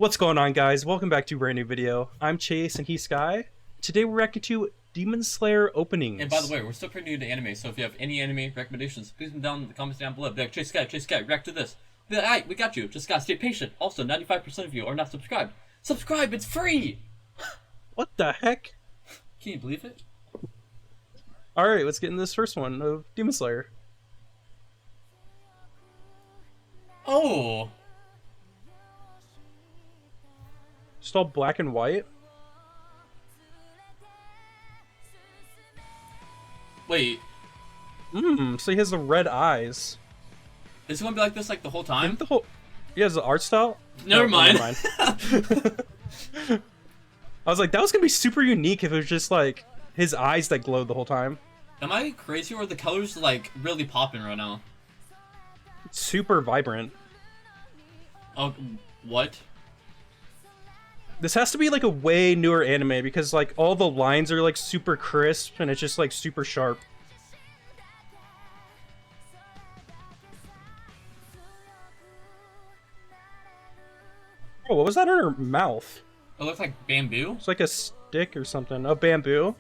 What's going on, guys? Welcome back to a brand new video. I'm Chase and he's Sky. Today we're reacting to Demon Slayer openings. And by the way, we're still pretty new to anime, so if you have any anime recommendations, please leave them down in the comments down below. Be like, Chase Sky, react to this. Be like, alright, we got you. Just gotta stay patient. Also, 95% of you are not subscribed. Subscribe, it's free! What the heck? Can you believe it? Alright, let's get into this first one of Demon Slayer. Oh! Just all black and white. Wait, So he has the red eyes. is it gonna be like this like the whole time? The whole... He has the art style? Never mind. I was like, that was gonna be super unique if it was just like his eyes that glowed the whole time. Am I crazy or are the colors like really popping right now? It's super vibrant. Oh, what? This has to be like a way newer anime because like all the lines are like super crisp and it's just like super sharp. Oh, what was that in her mouth? It looks like bamboo? It's like a stick or something. Oh, bamboo?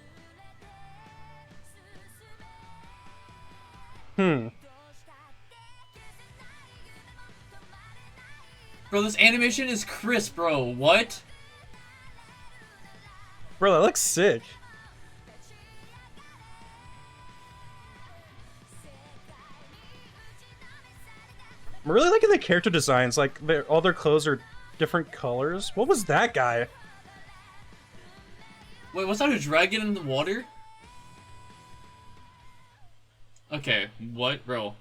Bro, this animation is crisp, bro. What? Bro, that looks sick. I'm really liking the character designs. Like, all their clothes are different colors. What was that guy? Wait, was that a dragon in the water? Okay, what? Bro.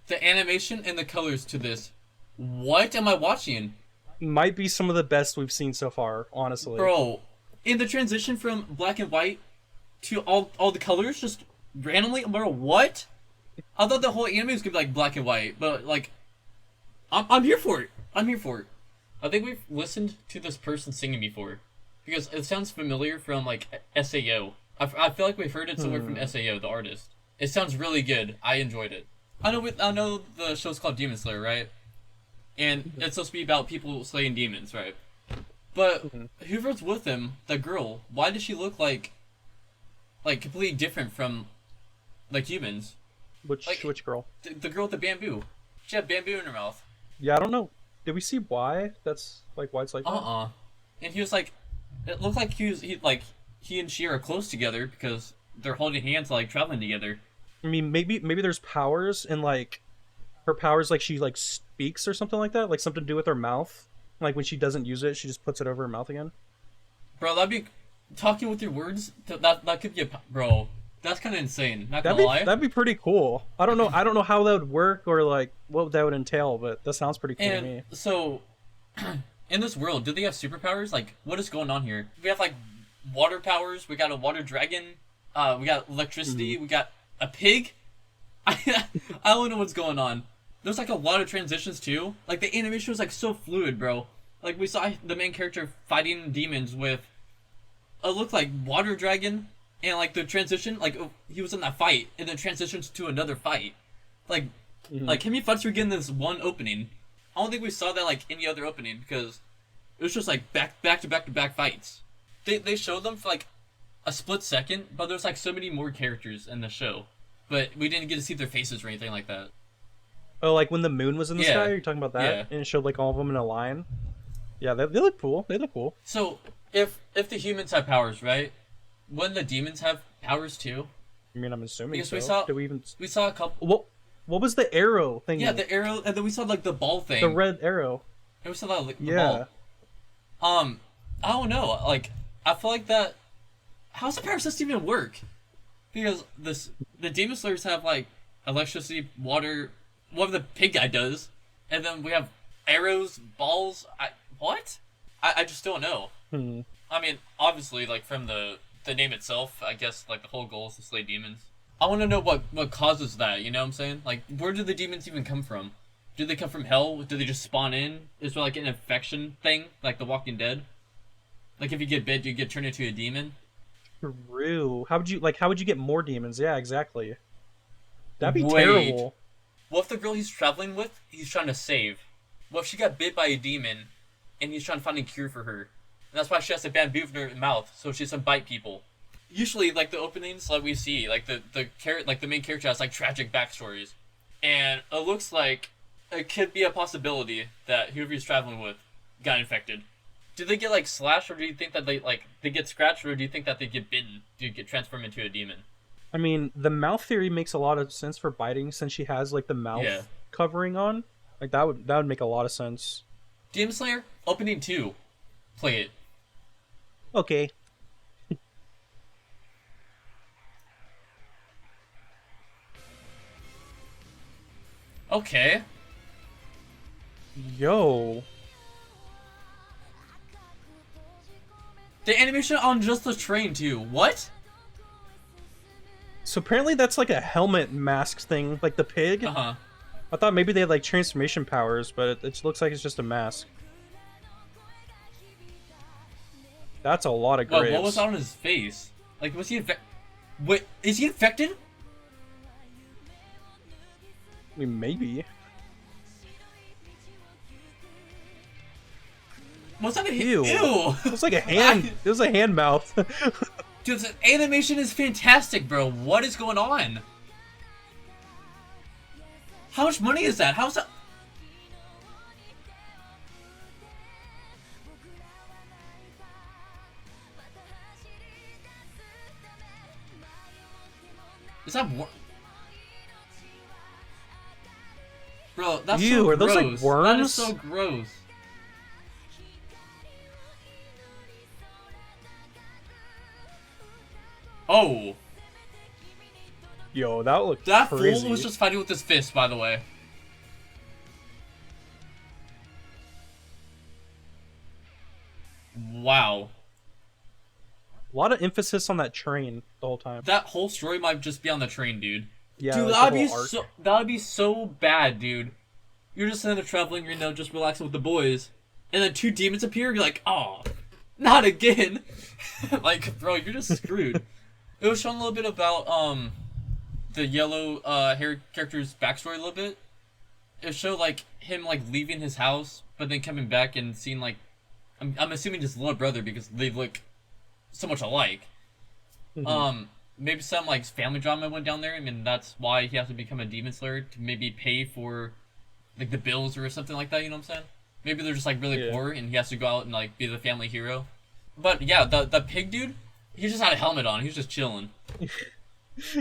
The animation and the colors to this. What am I watching? Might be some of the best we've seen so far, honestly. Bro, in the transition from black and white to all the colors, just randomly, bro, what? I thought the whole anime was gonna be like black and white, but like, I'm here for it. I'm here for it. I think we've listened to this person singing before, because it sounds familiar from like SAO. I feel like we've heard it somewhere from SAO, the artist. It sounds really good. I enjoyed it. I know the show's called Demon Slayer, right? And it's supposed to be about people slaying demons, right? But whoever's with him, the girl, why does she look like completely different from like humans? Which girl? The girl with the bamboo. She had bamboo in her mouth. Yeah, I don't know. Did we see why? That's like why it's like that? And he was like, it looked like he and she are close together because they're holding hands like traveling together. I mean, maybe there's powers and like her powers, like she like speaks or something like that, like something to do with her mouth. Like when she doesn't use it, she just puts it over her mouth again. Bro, that'd be talking with your words. That could be bro. That's kind of insane. Not gonna lie. That'd be pretty cool. I don't know how that would work or like what that would entail, but that sounds pretty cool to me. So, in this world, do they have superpowers? Like, what is going on here? We have like water powers. We got a water dragon. We got electricity. We got a pig. I don't know what's going on. There's like a lot of transitions too. Like the animation was like so fluid, bro. Like we saw the main character fighting demons with it looked like water dragon, and like the transition, like he was in that fight and then transitions to another fight. Like like him and Futz were getting this one opening. I don't think we saw that like any other opening because it was just like back to back fights. They showed them for like a split second, but there's like so many more characters in the show. But we didn't get to see their faces or anything like that. Oh, like when the moon was in the sky? You're talking about that? Yeah. And it showed like all of them in a line? Yeah, they look cool. They look cool. So, if the humans have powers, right? Wouldn't the demons have powers too? I mean, I'm assuming Because so. we saw a couple. What was the arrow thing? Yeah, the arrow, and then we saw like the ball thing. The red arrow. And we saw that like, the ball. I don't know. Like, I feel like that. How's the power system even work? Because the demon slayers have like electricity, water, whatever the pig guy does, and then we have arrows, balls. What? I just don't know. I mean, obviously, like from the name itself, I guess like the whole goal is to slay demons. I want to know what causes that. You know what I'm saying? Like, where do the demons even come from? Do they come from hell? Do they just spawn in? Is there like an infection thing, like The Walking Dead? Like if you get bit, you get turned into a demon. True. How would you get more demons? Yeah, exactly. That'd be terrible. What if the girl he's traveling with, he's trying to save? What if she got bit by a demon, and he's trying to find a cure for her. And that's why she has a bamboo in her mouth, so she doesn't bite people. Usually, like, the openings, like, we see, like, the main character has, like, tragic backstories. And it looks like it could be a possibility that whoever he's traveling with got infected. Do they get, like, slashed, or do you think that they get scratched, or do you think that they get bitten? Do you get transformed into a demon? I mean, the mouth theory makes a lot of sense for biting since she has like the mouth covering on. Like that would make a lot of sense. Demon Slayer opening 2. Play it. Okay. Okay. Yo. The animation on just the train too. What? So apparently that's like a helmet mask thing, like the pig. Uh-huh. I thought maybe they had like transformation powers, but it looks like it's just a mask. That's a lot of graves. What was on his face? Like, was he infected? Wait, is he infected? I mean, maybe. Was that a Ew. Ew. It was like a hand. It was a hand mouth. Dude, the animation is fantastic, bro. What is going on? How much money is that? How's that? Is that Bro, that's Ew, so are those gross. like worms? That is so gross. Oh. Yo, that looked That crazy. fool was just fighting with his fist, by the way. Wow. A lot of emphasis on that train the whole time. That whole story might just be on the train, dude. Yeah, Dude, like that'd be so bad, dude. You're just sitting there traveling, just relaxing with the boys, and then 2 demons appear. You're like, oh, not again. Like, bro, you're just screwed. It was showing a little bit about the yellow hair character's backstory a little bit. It showed like him like leaving his house, but then coming back and seeing like I'm assuming his little brother because they look so much alike. Mm-hmm. Maybe some like family drama went down there. I mean, that's why he has to become a demon slayer to maybe pay for like the bills or something like that. You know what I'm saying? Maybe they're just like really poor and he has to go out and like be the family hero. But yeah, the pig dude, he just had a helmet on. He was just chilling.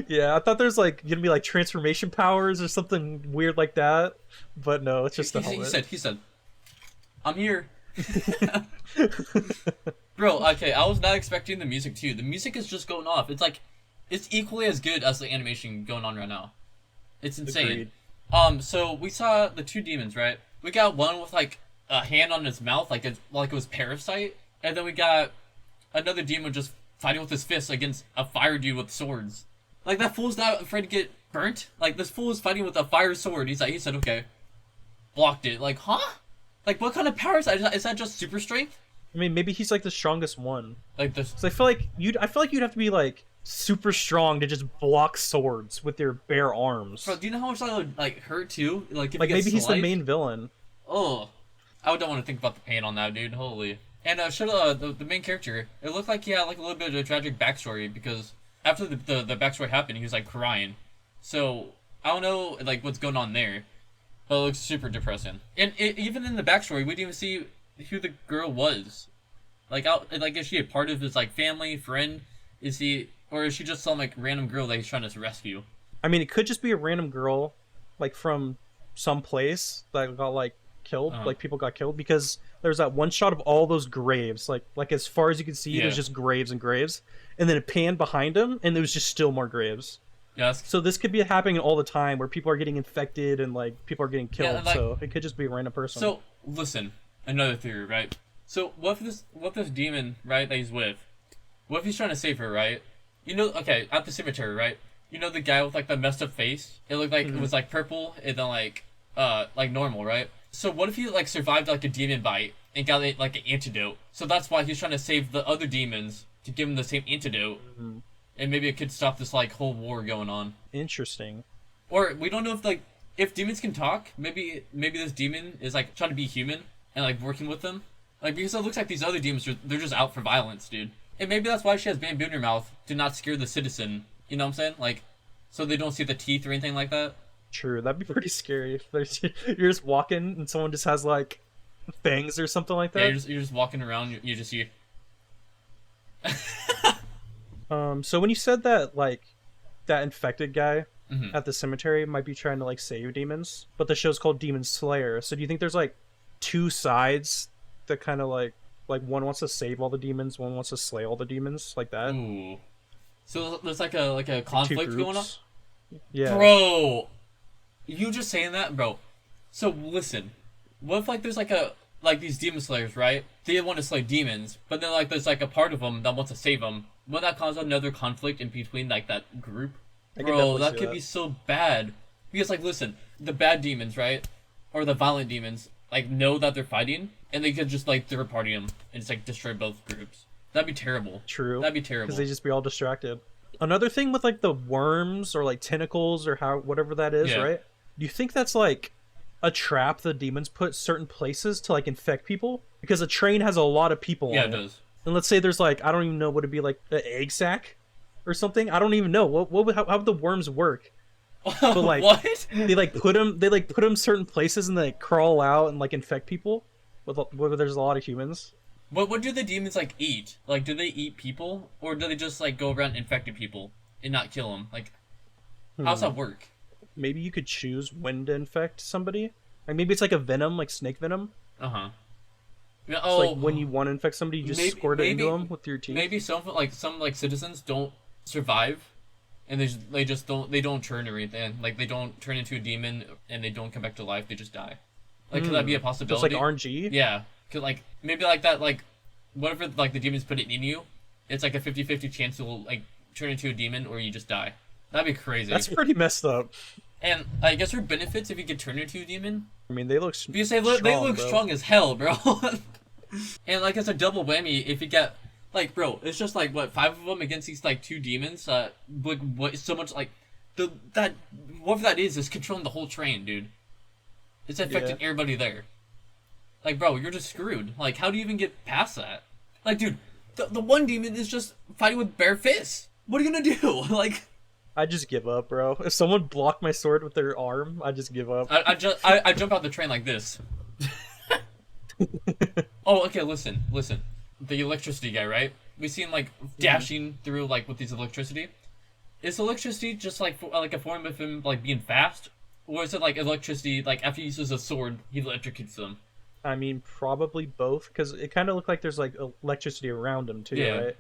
Yeah, I thought there's like gonna be like transformation powers or something weird like that, but no, it's just the helmet. He said, I'm here. Bro, okay, I was not expecting the music too. The music is just going off. It's like, it's equally as good as the animation going on right now. It's insane. Agreed. So we saw the 2 demons, right? We got one with like a hand on his mouth, like it was Parasite, and then we got another demon just fighting with his fists against a fire dude with swords. Like, that fool's not afraid to get burnt. Like, this fool is fighting with a fire sword. He said, okay, blocked it. Like, huh? Like, what kind of power is that? Is that just super strength? I mean, maybe he's like the strongest one. Like this. So I feel like you'd have to be like super strong to just block swords with your bare arms. Bro, do you know how much that would like hurt too? Like, if like you get maybe he's the sliced? main villain. Oh, I don't want to think about the pain on that, dude. Holy. And the main character, it looked like he had like a little bit of a tragic backstory because after the backstory happened, he was like crying. So I don't know like what's going on there, but it looks super depressing. And even in the backstory, we didn't even see who the girl was. Like, is she a part of his like family, friend? Is she just some like random girl that he's trying to rescue? I mean, it could just be a random girl, like from some place that got like killed, like people got killed, because there's that one shot of all those graves, like as far as you can see, there's just graves and graves, and then it panned behind him, and there was just still more graves. Yes. So this could be happening all the time, where people are getting infected and like people are getting killed. Yeah, like, so it could just be a random person. So listen, another theory, right? So what if this demon, right, that he's with, what if he's trying to save her, right? Okay, at the cemetery, right? You know the guy with like the messed up face? It looked like it was like purple and then like normal, right? So what if he like survived like a demon bite and got like an antidote? So that's why he's trying to save the other demons to give him the same antidote, and maybe it could stop this like whole war going on. Interesting. Or we don't know if demons can talk. Maybe this demon is like trying to be human and like working with them. Like, because it looks like these other demons, they're just out for violence, dude. And maybe that's why she has bamboo in her mouth, to not scare the citizen. You know what I'm saying? Like, so they don't see the teeth or anything like that. True, that'd be pretty scary. You're just walking and someone just has like fangs or something like that. Yeah, you're just walking around. You just see. So when you said that like that infected guy Mm-hmm. at the cemetery might be trying to like save demons, but the show's called Demon Slayer. So do you think there's like two sides that kind of like one wants to save all the demons, one wants to slay all the demons, like that? Ooh. So there's like a conflict going on. Yeah, Bro, you just saying that, bro. So listen, what if like there's like these demon slayers, right? They want to slay demons, but then like there's like a part of them that wants to save them. Would that cause another conflict in between like that group? Bro, that could be so bad. Because like, listen, the bad demons, right, or the violent demons, like know that they're fighting, and they could just like third party them and just like destroy both groups. That'd be terrible. True. That'd be terrible. Because they just be all distracted. Another thing with like the worms or like tentacles or whatever that is, right? Do you think that's like a trap the demons put certain places to like infect people? Because a train has a lot of people on it. Yeah, it does. And let's say there's like, I don't even know what it'd be, like an egg sac or something. I don't even know how would the worms work. But like what? they put them certain places and they like, crawl out and like infect people where there's a lot of humans. What do the demons like eat? Like, do they eat people, or do they just like go around infecting people and not kill them? Like, how's that work? Maybe you could choose when to infect somebody. Like maybe it's like a venom, like snake venom. Yeah, So like when you want to infect somebody, you just squirt it into them with your teeth. Maybe some citizens don't survive, and they don't turn or anything. Like they don't turn into a demon and they don't come back to life. They just die. Like could that be a possibility? Just like RNG. Yeah, cause like maybe like that. Like whatever like the demons put it in you, it's like a 50-50 chance you'll like turn into a demon or you just die. That'd be crazy. That's pretty messed up. And I guess there are benefits if you could turn into a demon. I mean, they look because they look strong as hell, bro. And like it's a double whammy if you get like, bro, it's just like what 5 of them against these like 2 demons. Like what so much like that whatever that is controlling the whole train, dude. It's affecting everybody there. Like, bro, you're just screwed. Like, how do you even get past that? Like, dude, the one demon is just fighting with bare fists. What are you gonna do? Like, I just give up, bro. If someone blocked my sword with their arm, I just give up. I jump out the train like this. Oh, okay, listen. The electricity guy, right? We see him, like, dashing through, like, with his electricity. Is electricity just, like a form of him, like, being fast? Or is it, like, electricity, like, after he uses a sword, he electrocutes them? I mean, probably both, because it kind of looked like there's, like, electricity around him, too, right?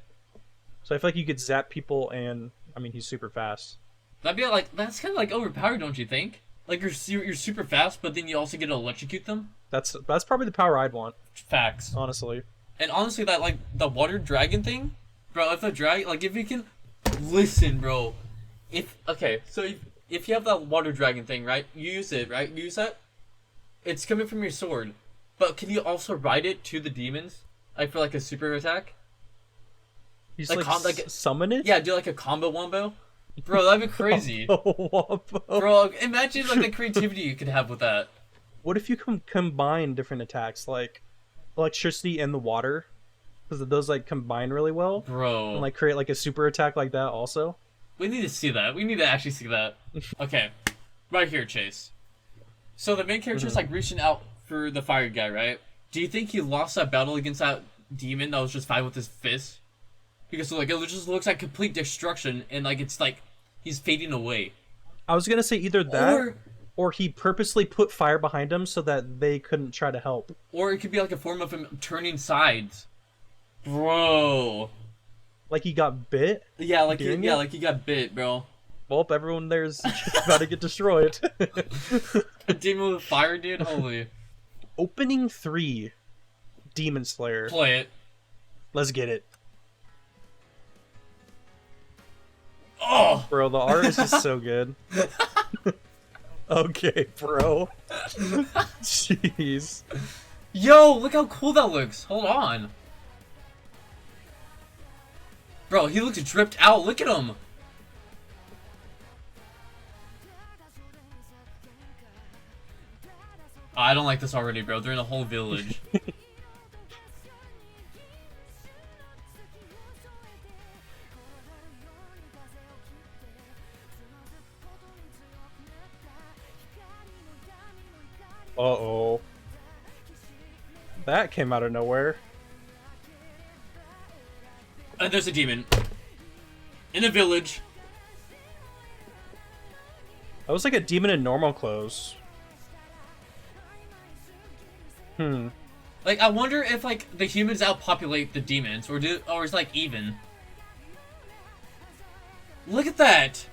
So I feel like you could zap people, and, I mean, he's super fast. That'd be, like, that's kind of, like, overpowered, don't you think? Like, you're super fast, but then you also get to electrocute them? That's probably the power I'd want. Facts. Honestly. And honestly, that, like, the water dragon thing, bro, if the dragon, like, if you can, listen, bro, if you have that water dragon thing, right, you use it, right, you use that, it's coming from your sword, but can you also ride it to the demons, like, for, like, a super attack? You just, like summon it? Yeah, do, like, a combo wombo? Bro, that'd be crazy. Bro, imagine, like, the creativity you could have with that. What if you combine different attacks, like electricity and the water? Because those like combine really well. Bro. And like create like a super attack like that also. We need to see that. We need to actually see that. Okay. Right here, Chase. So the main character is like reaching out for the fire guy, right? Do you think he lost that battle against that demon that was just fighting with his fist? Because like it just looks like complete destruction and like it's like he's fading away. I was gonna say either that or he purposely put fire behind him so that they couldn't try to help. Or it could be like a form of him turning sides. Bro. Like he got bit? Yeah, like he got bit, bro. Well, everyone there's about to get destroyed. A demon with fire, dude? Holy. Opening 3. Demon Slayer. Play it. Let's get it. Oh! Bro, the art is just so good. Okay, bro. Jeez. Yo, look how cool that looks. Hold on. Bro, he looks dripped out. Look at him. I don't like this already, bro. They're in a whole village. Uh-oh. That came out of nowhere. There's a demon. In a village. That was like a demon in normal clothes. Like, I wonder if, like, the humans outpopulate the demons, or it's, like, even. Look at that!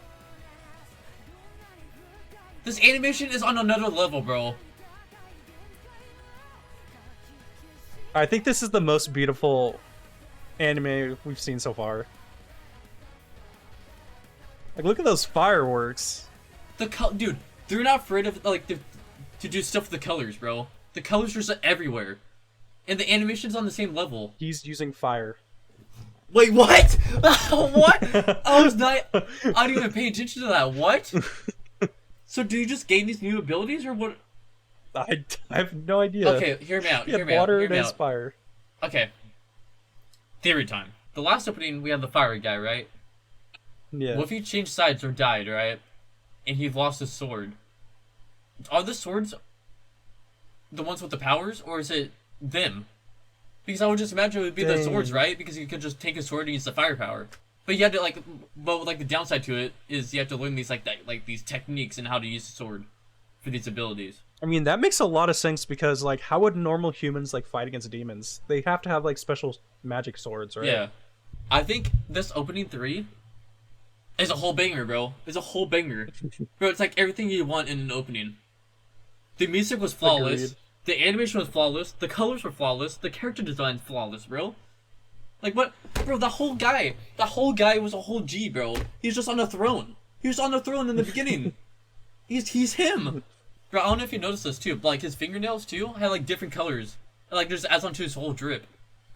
This animation is on another level, bro. I think this is the most beautiful anime we've seen so far. Like, look at those fireworks. Dude, they're not afraid of, like, to do stuff with the colors, bro. The colors are just everywhere. And the animation's on the same level. He's using fire. Wait, what? What? I didn't even pay attention to that. What? So do you just gain these new abilities, or what? I have no idea. Okay, hear me out. He had water and his fire. Okay. Theory time. The last opening, we had the fire guy, right? Yeah. What if he changed sides or died, right? And he lost his sword? Are the swords the ones with the powers, or is it them? Because I would just imagine it would be the swords, right? Because you could just take a sword and use the firepower. But you had to the downside to it is you have to learn these these techniques and how to use the sword for these abilities. I mean, that makes a lot of sense because like, how would normal humans like fight against demons? They have to have like special magic swords, right? Yeah, I think this opening 3 is a whole banger, bro. It's a whole banger, bro. It's like everything you want in an opening. The music was flawless. Agreed. The animation was flawless. The colors were flawless. The character design flawless, bro. Like, what? Bro, the whole guy was a whole G, bro. He's just on a throne. He was on the throne in the beginning. He's him. Bro, I don't know if you noticed this, too, but, like, his fingernails, too, had, like, different colors. Like, there's adds on to his whole drip.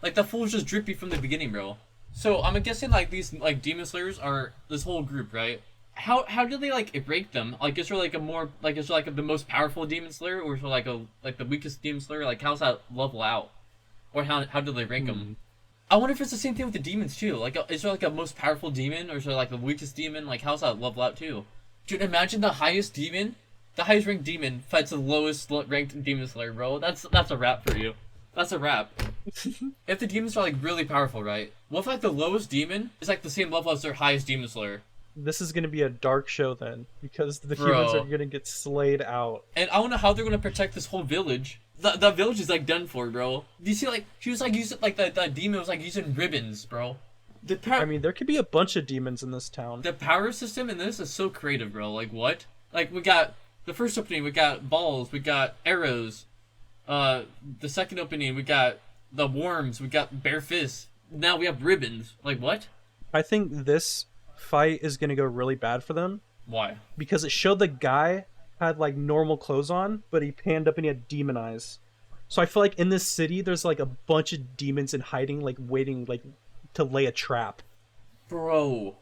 Like, the fool was just drippy from the beginning, bro. So, I'm guessing, like, these, like, Demon Slayers are this whole group, right? How do they, like, rank them? Like, is there, like, is there, like, the most powerful Demon Slayer? Or is there, like, the weakest Demon Slayer? Like, how's that level out? Or how do they rank them? I wonder if it's the same thing with the demons, too. Like, is there, like, a most powerful demon? Or is there, like, the weakest demon? Like, how's that level out, too? Dude, imagine the highest ranked demon fights the lowest ranked Demon Slayer, bro. That's a wrap for you. That's a wrap. If the demons are, like, really powerful, right? What if, like, the lowest demon is, like, the same level as their highest Demon Slayer? This is gonna be a dark show then, because the humans are gonna get slayed out. And I don't know how they're gonna protect this whole village. The village is like done for, bro. Do you see, like, she was like using, like, that demon was like using ribbons, bro. I mean, there could be a bunch of demons in this town. The power system in this is so creative, bro. Like, what? Like, we got the first opening, we got balls, we got arrows. The second opening, we got the worms, we got bare fists. Now we have ribbons. Like, what? I think this fight is gonna go really bad for them. Why? Because it showed the guy had like normal clothes on, but he panned up and he had demon eyes. So I feel like in this city there's like a bunch of demons in hiding, like waiting like to lay a trap. Bro.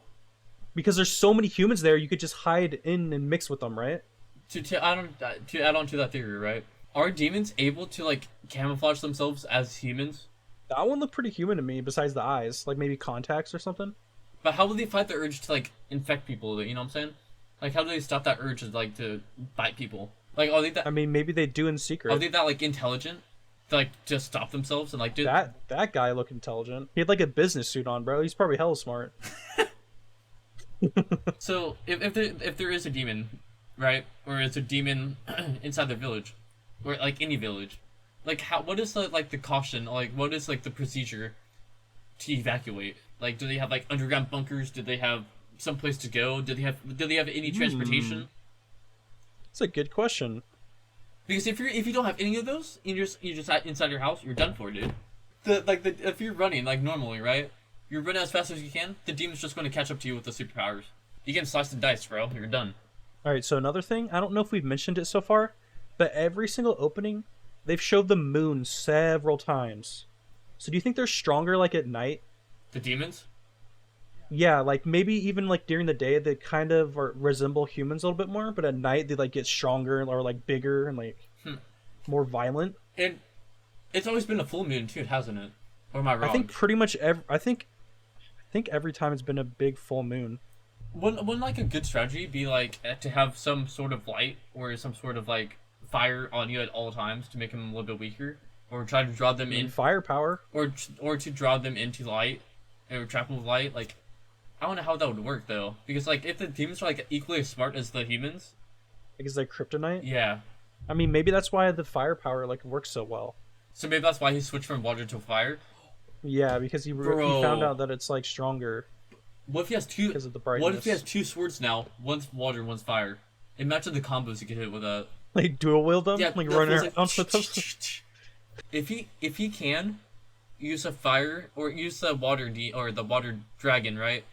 Because there's so many humans there, you could just hide in and mix with them, right? To add on to that theory, right? Are demons able to like camouflage themselves as humans? That one looked pretty human to me, besides the eyes. Like maybe contacts or something. But how do they fight the urge to, like, infect people, you know what I'm saying? Like, how do they stop that urge to, like, to bite people? Like, are they that... I mean, maybe they do in secret. Are they that, like, intelligent? To, like, just stop themselves and, like, do... That guy looked intelligent. He had, like, a business suit on, bro. He's probably hella smart. So, if there is a demon, right? Or is a demon inside the village, or, like, any village, like, what is, the caution? Like, what is, like, the procedure to evacuate? Like, do they have, like, underground bunkers? Do they have some place to go? Do they have any transportation? That's a good question. Because if you don't have any of those, you're just inside your house, you're done for, dude. If you're running like normally, right? You're running as fast as you can. The demon's just going to catch up to you with the superpowers. You can slice the dice, bro. You're done. All right. So another thing, I don't know if we've mentioned it so far, but every single opening, they've showed the moon several times. So do you think they're stronger like at night? The demons? Yeah, like maybe even like during the day they kind of resemble humans a little bit more, but at night they like get stronger or like bigger and like more violent. And it's always been a full moon too, hasn't it? Or am I wrong? I think pretty much I think every time it's been a big full moon. Wouldn't like a good strategy be like to have some sort of light or some sort of like fire on you at all times to make him a little bit weaker, or try to draw them in firepower, or to draw them into light, or trap them with light. Like, I don't know how that would work though, because like if the demons are like equally as smart as the humans, because they're kryptonite. Yeah. I mean, maybe that's why the firepower like works so well. So maybe that's why he switched from water to fire. Yeah, because he found out that it's like stronger. What if he has two? Because of the brightness. What if he has two swords now? One's water, one's fire. Imagine the combos you could hit with that. Like dual wield them, yeah, like running around with them. If he can use a fire or use the the water dragon, right?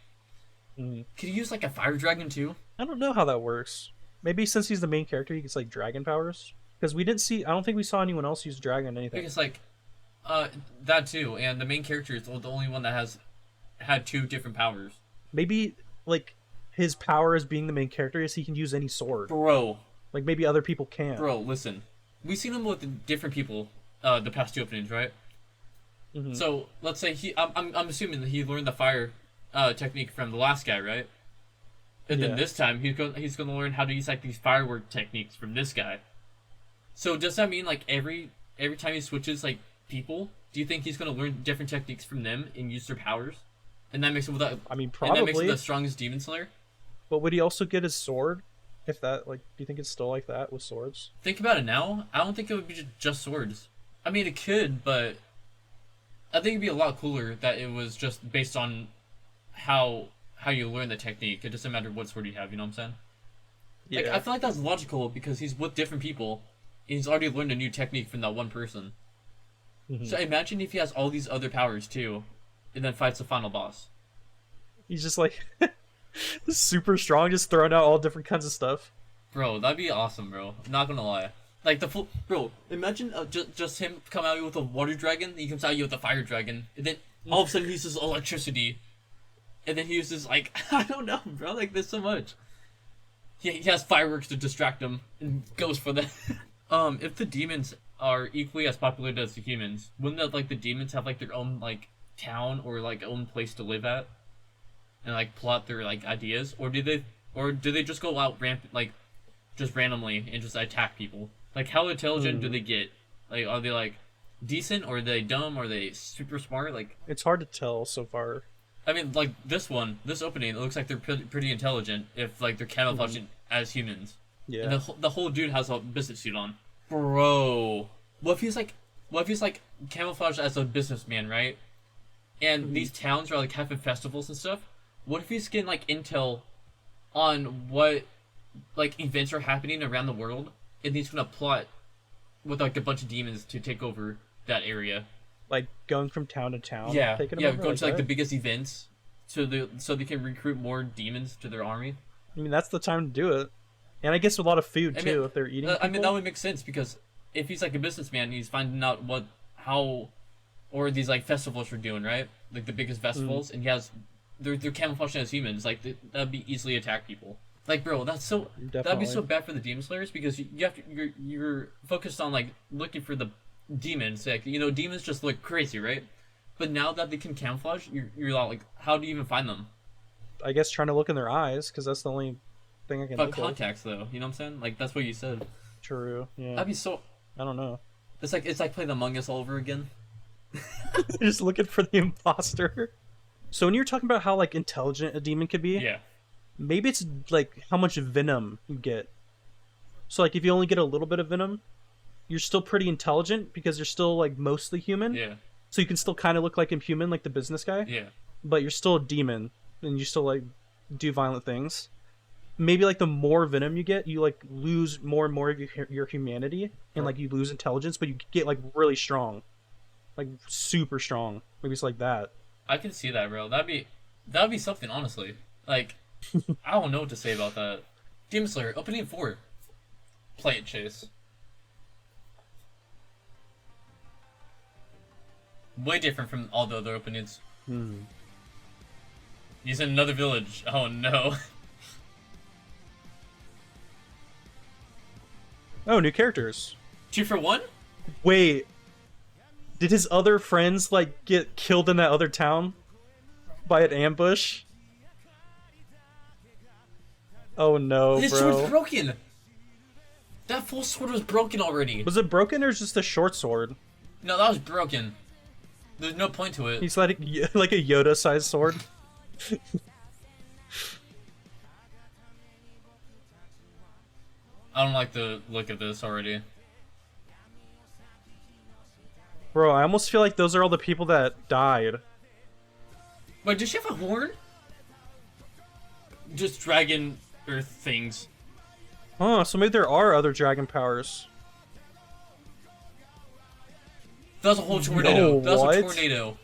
Mm-hmm. Could he use like a fire dragon too? I don't know how that works. Maybe since he's the main character, he gets like dragon powers. Because we didn't see. I don't think we saw anyone else use dragon or anything. Because like, that too, and the main character is the only one that has had two different powers. Maybe like his power as being the main character is he can use any sword. Bro. Like maybe other people can't. Bro, listen. We've seen him with different people the past two openings, right? Mm-hmm. So let's say I'm assuming that he learned the fire technique from the last guy, right? And then this time he's gonna learn how to use like these firework techniques from this guy. So does that mean like every time he switches like people, do you think he's gonna learn different techniques from them and use their powers? And that makes him probably. And that makes him the strongest demon slayer. But would he also get his sword? If that, like, do you think it's still like that with swords? Think about it now. I don't think it would be just swords. I mean, it could, but I think it'd be a lot cooler that it was just based on how you learn the technique. It doesn't matter what sword you have. You know what I'm saying? Yeah. Like, I feel like that's logical because he's with different people. And he's already learned a new technique from that one person. Mm-hmm. So imagine if he has all these other powers too, and then fights the final boss. He's just like. Super strong, just throwing out all different kinds of stuff. Bro, that'd be awesome, bro. I'm not gonna lie. Like the full, bro. Imagine just him come out with a water dragon. He comes out you with a fire dragon, and then all of a sudden he uses electricity, and then he uses like I don't know, bro. Like there's so much. He has fireworks to distract him and goes for that. If the demons are equally as populated as the humans, wouldn't the demons have like their own like town or like own place to live at? And like plot their like ideas, or do they just go out just randomly and just attack people? Like how intelligent do they get? Like are they like decent, or are they dumb, or are they super smart? Like it's hard to tell so far. I mean, like this opening, it looks like they're pretty intelligent if like they're camouflaging as humans. Yeah. And the whole dude has a business suit on. Bro, what if he's like camouflaged as a businessman, right? And these towns are like having festivals and stuff. What if he's getting like intel on what like events are happening around the world, and he's gonna plot with like a bunch of demons to take over that area? Like going from town to town. Yeah, going to like the biggest events, so they can recruit more demons to their army. I mean, that's the time to do it, and I guess a lot of food too if they're eating. I mean, that would make sense because if he's like a businessman, he's finding out or these like festivals are doing, right? Like the biggest festivals, and he has. They're camouflaging as humans. Like that'd be easily attack people. Like bro, that'd be so bad for the demon slayers because you have to you're focused on like looking for the demons. Like demons just look crazy, right? But now that they can camouflage, you're like, how do you even find them? I guess trying to look in their eyes because that's the only thing I can. But contacts though, you know what I'm saying? Like that's what you said. True. Yeah. That'd be so. I don't know. It's like playing Among Us all over again. Just looking for the imposter. So when you're talking about how like intelligent a demon could be, yeah, maybe it's like how much venom you get. So like if you only get a little bit of venom, you're still pretty intelligent because you're still like mostly human. Yeah. So you can still kind of look like a human, like the business guy. Yeah. But you're still a demon, and you still like do violent things. Maybe like the more venom you get, you like lose more and more of your humanity, and like you lose intelligence, but you get like really strong, like super strong. Maybe it's like that. I can see that, bro. That'd be something, honestly. Like, I don't know what to say about that. Demon Slayer, opening 4. Play it, Chase. Way different from all the other openings. He's in another village. Oh no. Oh, new characters. 2 for 1? Wait. Did his other friends, like, get killed in that other town? By an ambush? Oh no, His bro. sword's broken! That full sword was broken already. Was it broken or just a short sword? No, that was broken. There's no point to it. He's like a Yoda-sized sword. I don't like the look of this already. Bro, I almost feel like those are all the people that died. Wait, does she have a horn? Just dragon earth things. Oh, so maybe there are other dragon powers. That was a whole tornado. No, that was what? a tornado.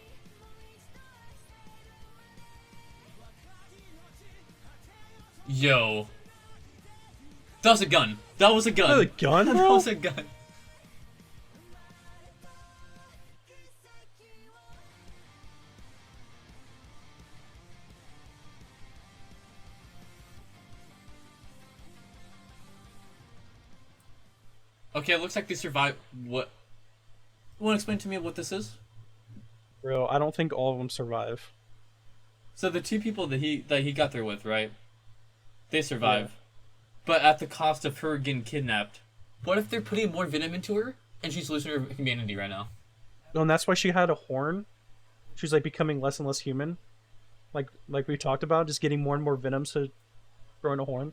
Yo. That was a gun. That was a gun. That was a gun, That bro? was a gun. Okay, it looks like they survived. What? You want to explain to me what this is? Bro, I don't think all of them survive. So the two people that he got there with, right? They survive, but at the cost of her getting kidnapped. What if they're putting more venom into her and she's losing her humanity right now? Oh, and that's why she had a horn. She's like becoming less and less human. Like we talked about, just getting more and more venom to growing a horn.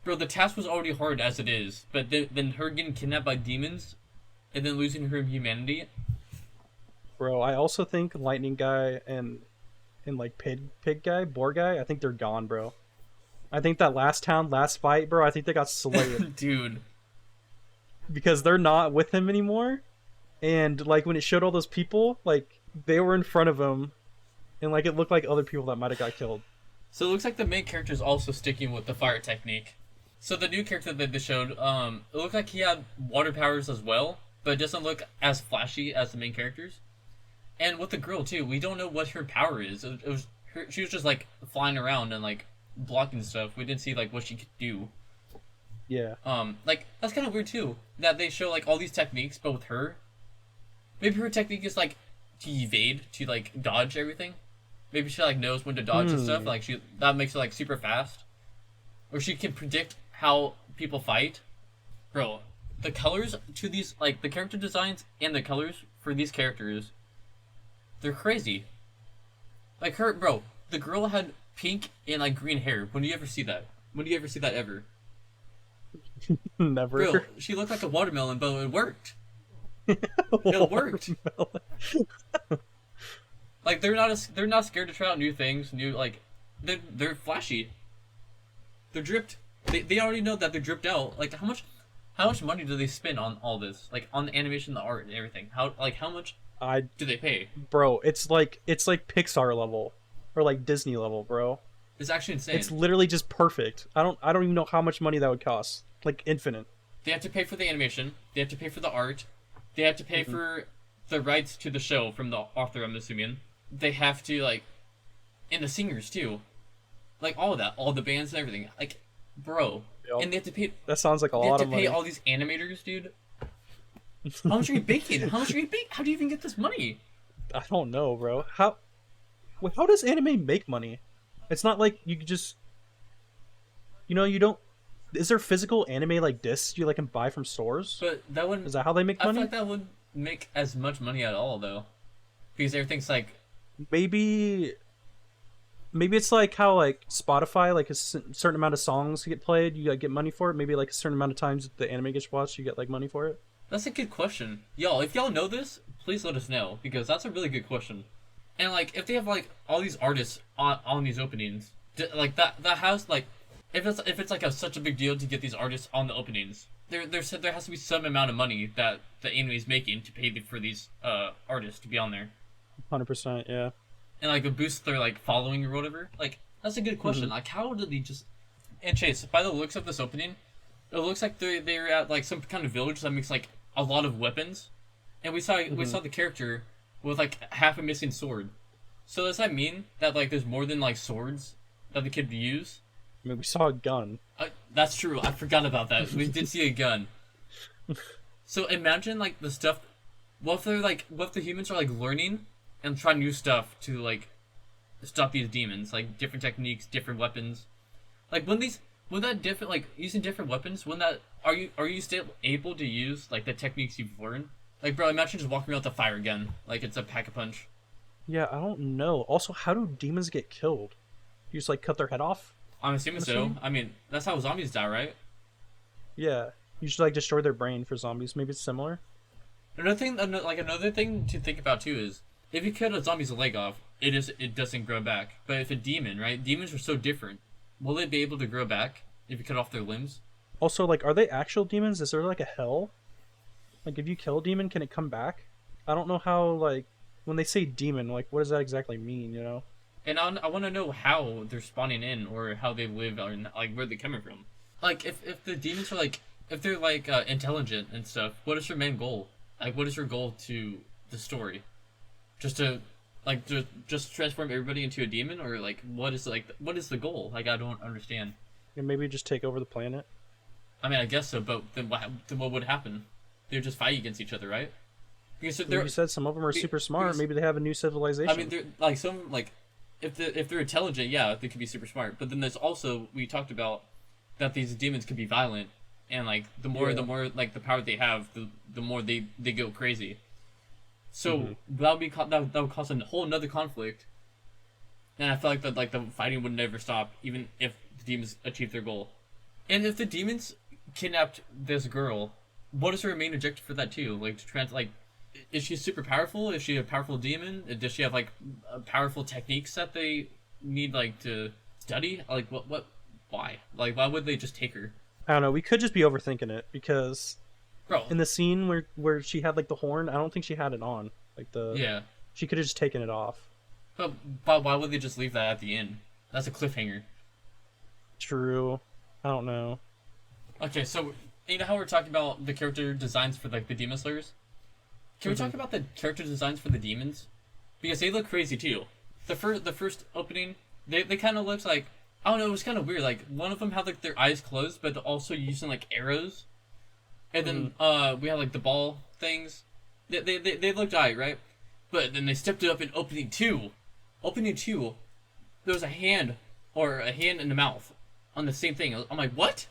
Bro, the task was already hard as it is, but then her getting kidnapped by demons, and then losing her humanity. Bro, I also think Lightning Guy and like Pig Guy, Boar Guy, I think they're gone, bro. I think that last fight, bro, I think they got slayed. Dude. Because they're not with him anymore. And like when it showed all those people, like they were in front of him, and like it looked like other people that might have got killed. So it looks like the main character is also sticking with the fire technique. So the new character that they showed, it looked like he had water powers as well, but it doesn't look as flashy as the main characters. And with the girl too, we don't know what her power is. She was just like flying around and like blocking stuff. We didn't see like what she could do. Yeah. Like that's kind of weird too. That they show like all these techniques, but with her, maybe her technique is like to evade, to like dodge everything. Maybe she like knows when to dodge and stuff. Like that makes her like super fast, or she can predict how people fight. Bro, the colors to these, like the character designs and the colors for these characters, they're crazy. Like her, bro, the girl had pink and like green hair. When do you ever see that? When do you ever see that ever? Never. Bro, she looked like a watermelon, but it worked. It worked. Like they're not scared to try out new things, they're flashy. They're dripped. They already know that they're dripped out. Like how much money do they spend on all this? Like on the animation, the art, and everything. How much do they pay? Bro, it's like Pixar level or like Disney level, bro. It's actually insane. It's literally just perfect. I don't even know how much money that would cost. Like infinite. They have to pay for the animation. They have to pay for the art. They have to pay for the rights to the show from the author, I'm assuming. They have to and the singers too. Like all of that, all the bands and everything. Like, bro. Yep. And they have to pay. That sounds like a lot of money. They have to pay all these animators, dude. How much are you making? How do you even get this money? I don't know, bro. How does anime make money? It's not like you could just, you don't. Is there physical anime like discs you can buy from stores? But that wouldn't. Is that how they make money? I feel like that wouldn't make as much money at all, though, because everything's like. Maybe it's like how Spotify, like a certain amount of songs get played, you get money for it. Maybe like a certain amount of times the anime gets watched, you get money for it. That's a good question, y'all. If y'all know this, please let us know, because that's a really good question. And if they have all these artists on these openings, that has if it's such a big deal to get these artists on the openings, there has to be some amount of money that the anime is making to pay for these artists to be on there. 100%, yeah. And it boosts their following or whatever. That's a good question. How did they just? And Chase, by the looks of this opening, it looks like they're at some kind of village that makes a lot of weapons, and we saw the character with half a missing sword. So does that mean that there's more than swords that the kid use? I mean, we saw a gun. That's true. I forgot about that. We did see a gun. So imagine the stuff. What if the humans are learning and trying new stuff to stop these demons, different techniques, different weapons. When would that different like using different weapons? When that are you still able to use like the techniques you've learned? Like, bro, imagine just walking around with a fire gun, like it's a pack a punch. Yeah, I don't know. Also, how do demons get killed? You just like cut their head off? I'm assuming so. I mean, that's how zombies die, right? Yeah, you should like destroy their brain for zombies. Maybe it's similar. Another thing to think about too is if you cut a zombie's leg off, it doesn't grow back. But if a demon, right? Demons are so different. Will they be able to grow back if you cut off their limbs? Also, like, are they actual demons? Is there like a hell? Like, if you kill a demon, can it come back? I don't know how, like, when they say demon, like, what does that exactly mean, you know? And I want to know how they're spawning in or how they live or like where they're coming from. Like, if the demons are like, if they're like intelligent and stuff, what is your main goal? Like, what is your goal to the story? Just to like just transform everybody into a demon, or like what is the goal? Like, I don't understand. And maybe just take over the planet. I mean, I guess so, but then what would happen? They would just fight against each other, right? Because Like you said, some of them are super smart. Maybe they have a new civilization. I mean, they're like some like if they're intelligent, yeah, they could be super smart. But then there's also, we talked about that these demons can be violent, and like the more like the power they have, the more they go crazy. So that would cause a whole another conflict, and I feel like the fighting would never stop, even if the demons achieve their goal. And if the demons kidnapped this girl, what is her main objective for that too? Like, is she super powerful? Is she a powerful demon? Does she have like powerful techniques that they need like to study? Like, why? Like, why would they just take her? I don't know. We could just be overthinking it because, bro, in the scene where she had like the horn, I don't think she had it on. Like she could have just taken it off. But why would they just leave that at the end? That's a cliffhanger. True. I don't know. Okay, so you know how we're talking about the character designs for like the demon slayers? Can we talk about the character designs for the demons? Because they look crazy too. The first opening, they kind of looked like, I don't know, it was kind of weird. Like, one of them had like their eyes closed, but also using like arrows. And then we had like the ball things. They looked alright, right? But then they stepped it up in opening 2. Opening 2, there was a hand in the mouth on the same thing. I'm like, what?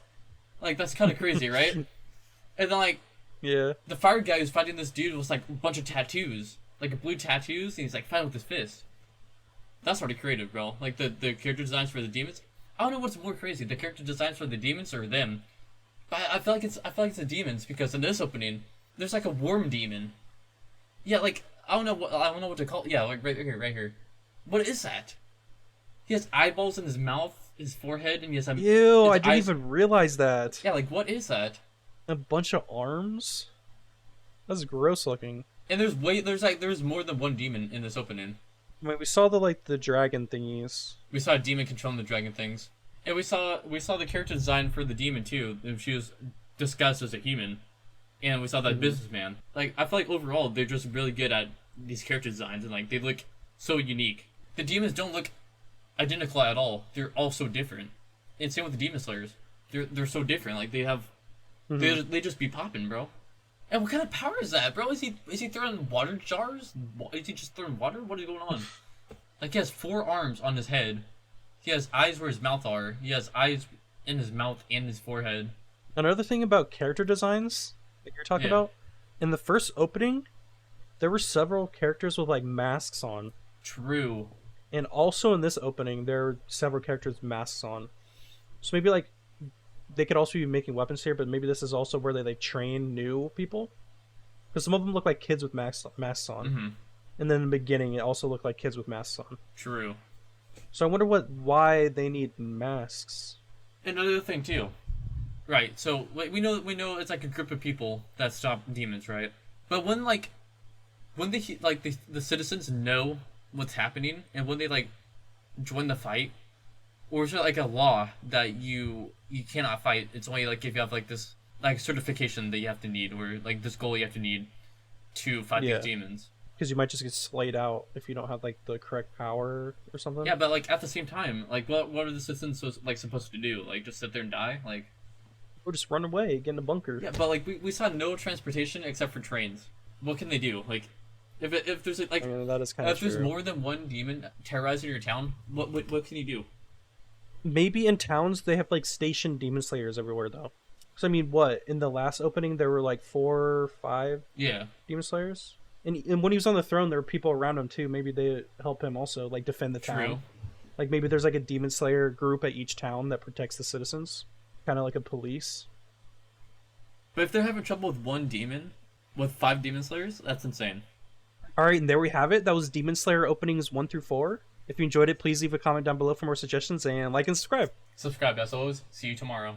Like, that's kind of crazy, right? And then like, yeah, the fire guy who's fighting this dude was like a bunch of tattoos, like blue tattoos, and he's like fighting with his fist. That's already creative, bro. Like the character designs for the demons. I don't know what's more crazy, the character designs for the demons or them. But I feel like it's the demons, because in this opening, there's like a worm demon. Yeah, like I don't know what to call it. Yeah, like right here. What is that? He has eyeballs in his mouth, his forehead, and he has Ew, I didn't even realize that. Yeah, like what is that? A bunch of arms? That's gross looking. And there's more than one demon in this opening. I mean, we saw the dragon thingies. We saw a demon controlling the dragon things. And we saw the character design for the demon too. She was disguised as a human. And we saw that businessman. Like, I feel like overall they're just really good at these character designs, and like they look so unique. The demons don't look identical at all. They're all so different. And same with the demon slayers. They're so different. Like they have they just be popping, bro. And what kind of power is that, bro? Is he throwing water jars? Is he just throwing water? What is going on? Like, he has 4 arms on his head. He has eyes where his mouth are. He has eyes in his mouth and his forehead. Another thing about character designs that you're talking about, in the first opening, there were several characters with like masks on. True. And also in this opening, there are several characters with masks on. So maybe like they could also be making weapons here, but maybe this is also where they like train new people. Because some of them look like kids with masks on. And then in the beginning, it also looked like kids with masks on. True. So I wonder why they need masks. Another thing too. Right, so we know it's like a group of people that stop demons, right? But when the citizens know what's happening, and when they like join the fight, or is there like a law that you cannot fight? It's only like if you have like this like certification that you have to need, or like this goal you have to need to fight these demons. Because you might just get slayed out if you don't have like the correct power or something. Yeah, but like at the same time, like what are the citizens supposed to do? Like just sit there and die? Like, or just run away, get in a bunker. Yeah, but like we saw no transportation except for trains. What can they do? Like, if there's like, I mean, that is kind of if there's more than one demon terrorizing your town, what can you do? maybe in towns they have like stationed demon slayers everywhere though. So I mean, what in the last opening there were like 4 or 5 demon slayers, and when he was on the throne there were people around him too. Maybe they help him also like defend the town. True. Like maybe there's like a demon slayer group at each town that protects the citizens, kind of like a police. But if they're having trouble with one demon, with 5 demon slayers, that's insane. All right, and there we have it. That was Demon Slayer openings 1 through 4. If you enjoyed it, please leave a comment down below for more suggestions and like and subscribe. Subscribe as always. See you tomorrow.